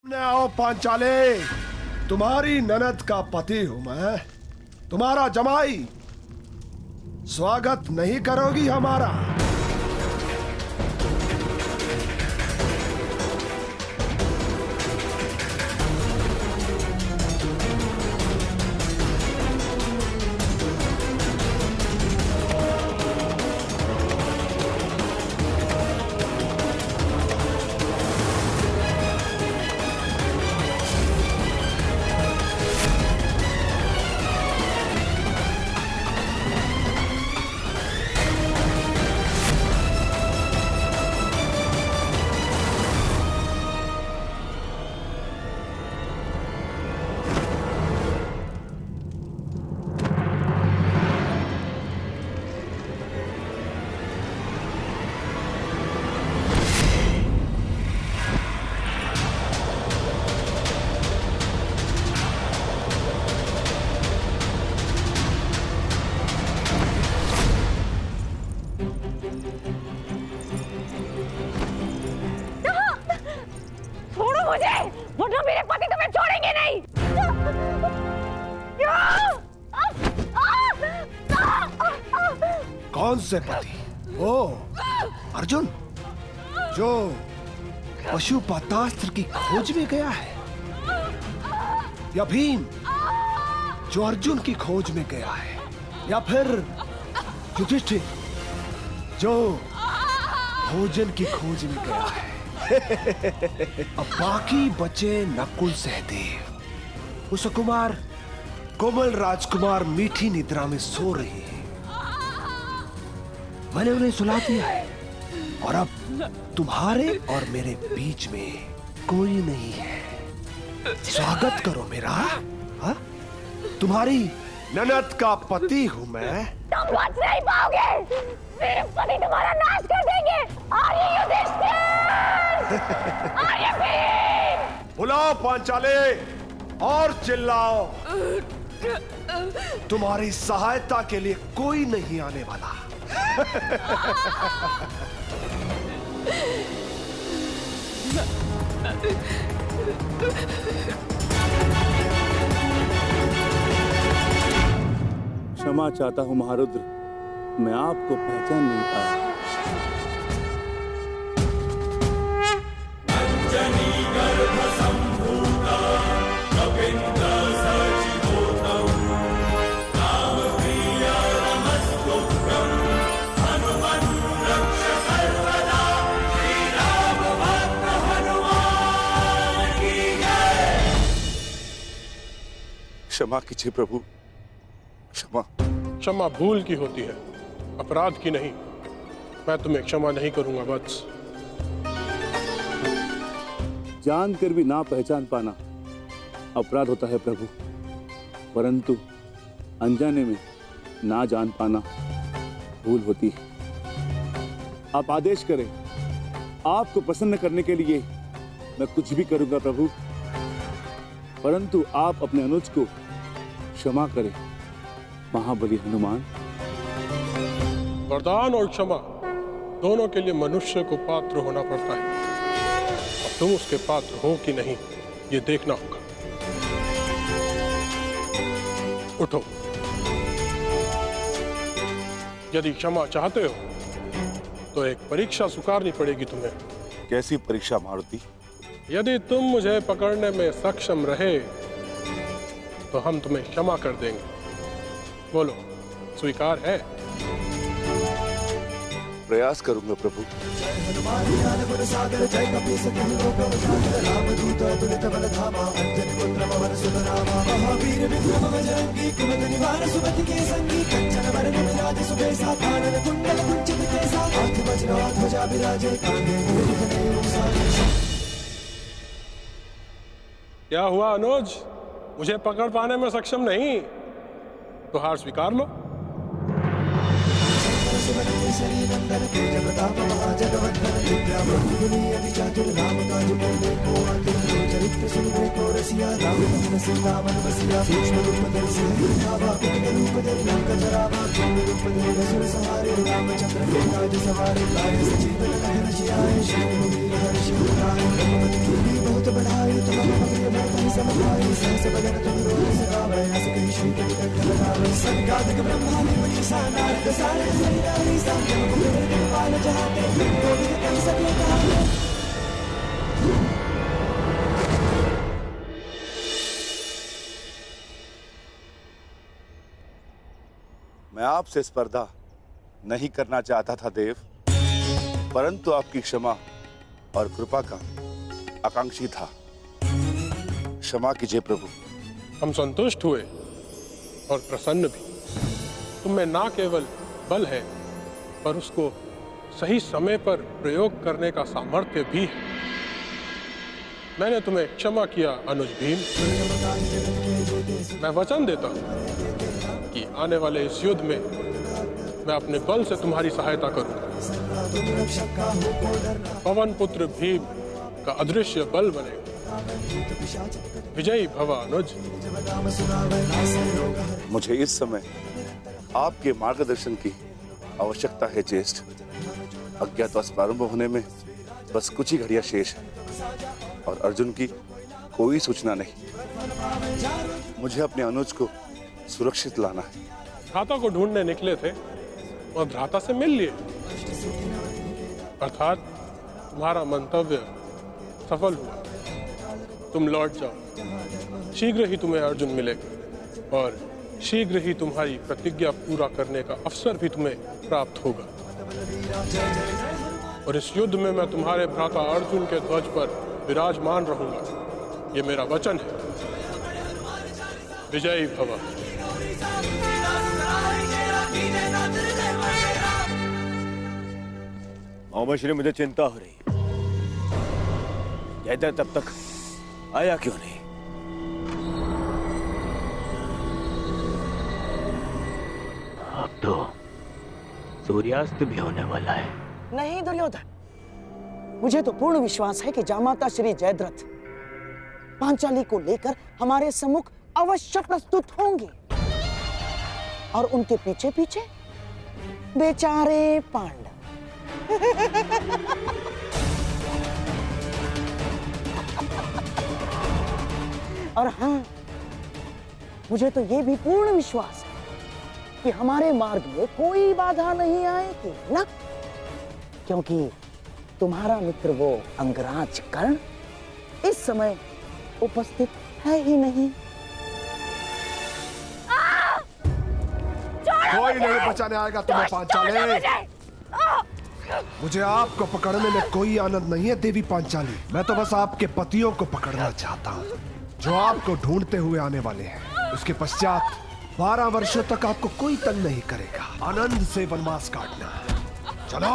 आओ पांचाले, तुम्हारी ननद का पति हूं मैं, तुम्हारा जमाई। स्वागत नहीं करोगी हमारा? वरना मेरे पति तुम्हें छोड़ेंगे नहीं। कौन से पति? ओ अर्जुन, जो पशुपतास्त्र की खोज में गया है, या भीम जो अर्जुन की खोज में गया है, या फिर युधिष्ठिर जो भोजन की खोज में गया है। अब बाकी बचे नकुल सहदेव, कुसुकुमार, कोमल राजकुमार मीठी निद्रा में सो रही है। मैंने उन्हें सुला दिया है और अब तुम्हारे और मेरे बीच में कोई नहीं है। स्वागत करो मेरा। हा? तुम्हारी ननद का पति हूं मैं। तुम बच नहीं पाओगे, मेरे पति तुम्हारा नाश कर देंगे। आर्य युधिष्ठिर, आर्य भीम। बुलाओ पांचाले और चिल्लाओ। तुम्हारी सहायता के लिए कोई नहीं आने वाला। क्षमा चाहता हूं महारुद्र, मैं आपको पहचान नहीं पाया। क्षमा कीजिए प्रभु, क्षमा। क्षमा भूल की होती है, अपराध की नहीं। मैं तुम्हें क्षमा नहीं करूंगा वत्स। जानकर भी ना पहचान पाना अपराध होता है प्रभु, परंतु अनजाने में ना जान पाना भूल होती है। आप आदेश करें, आपको प्रसन्न करने के लिए मैं कुछ भी करूंगा प्रभु, परंतु आप अपने अनुज को क्षमा करें महाबली हनुमान। वरदान और क्षमा दोनों के लिए मनुष्य को पात्र होना पड़ता है। अब तुम उसके पात्र हो कि नहीं, ये देखना होगा। उठो। यदि क्षमा चाहते हो तो एक परीक्षा स्वीकारनी पड़ेगी तुम्हें। कैसी परीक्षा मारुति? यदि तुम मुझे पकड़ने में सक्षम रहे तो हम तुम्हें क्षमा कर देंगे। बोलो, स्वीकार है? प्रयास करूंगा प्रभु। क्या हुआ अनुज, मुझे पकड़ पाने में सक्षम नहीं? तो हार स्वीकार लो। बहुत बढ़ाई मैं आपसे स्पर्धा नहीं करना चाहता था देव, परंतु आपकी क्षमा और कृपा का आकांक्षी था। क्षमा कीजिए प्रभु। हम संतुष्ट हुए और प्रसन्न भी। तुम में ना केवल बल है, पर उसको सही समय पर प्रयोग करने का सामर्थ्य भी है। मैंने तुम्हें क्षमा किया अनुज भीम। मैं वचन देता हूं कि आने वाले इस युद्ध में मैं अपने बल से तुम्हारी सहायता करूंगा। पवन पुत्र भीम का अदृश्य बल बनेगा। विजयी भव अनुज। मुझे इस समय आपके मार्गदर्शन की आवश्यकता है ज्येष्ठ। अज्ञातवास प्रारंभ होने में बस कुछ ही घड़ियां शेष है और अर्जुन की कोई सूचना नहीं। मुझे अपने अनुज को सुरक्षित लाना है। भ्राता को ढूंढने निकले थे और भ्राता से मिल लिए, अर्थात तुम्हारा मंतव्य सफल हुआ। तुम लौट जाओ। शीघ्र ही तुम्हें अर्जुन मिलेगा और शीघ्र ही तुम्हारी प्रतिज्ञा पूरा करने का अवसर भी तुम्हें प्राप्त होगा। और इस युद्ध में मैं तुम्हारे भ्राता अर्जुन के ध्वज पर विराजमान रहूंगा। ये मेरा वचन है। विजयी भव। मोहम्मद श्री, मुझे चिंता हो रही। जयद्रथ तब तक आया क्यों नहीं? अब तो सूर्यास्त भी होने वाला है। नहीं दुर्योधन, मुझे तो पूर्ण विश्वास है कि जामाता श्री जयद्रथ पांचाली को लेकर हमारे सम्मुख अवश्य प्रस्तुत होंगे और उनके पीछे पीछे बेचारे पांडव। और हाँ, मुझे तो ये भी पूर्ण विश्वास है कि हमारे मार्ग में कोई बाधा नहीं आएगी ना, क्योंकि तुम्हारा मित्र वो अंगराज कर्ण इस समय उपस्थित है ही नहीं। कोई नहीं बचाने आएगा तुम्हें पांचाली। मुझे आपको पकड़ने में कोई आनंद नहीं है देवी पांचाली। मैं तो बस आपके पतियों को पकड़ना चाहता हूँ जो आपको ढूंढते हुए आने वाले हैं। उसके पश्चात 12 वर्षों तक आपको कोई तंग नहीं करेगा। आनंद से वनवास काटना। चलो।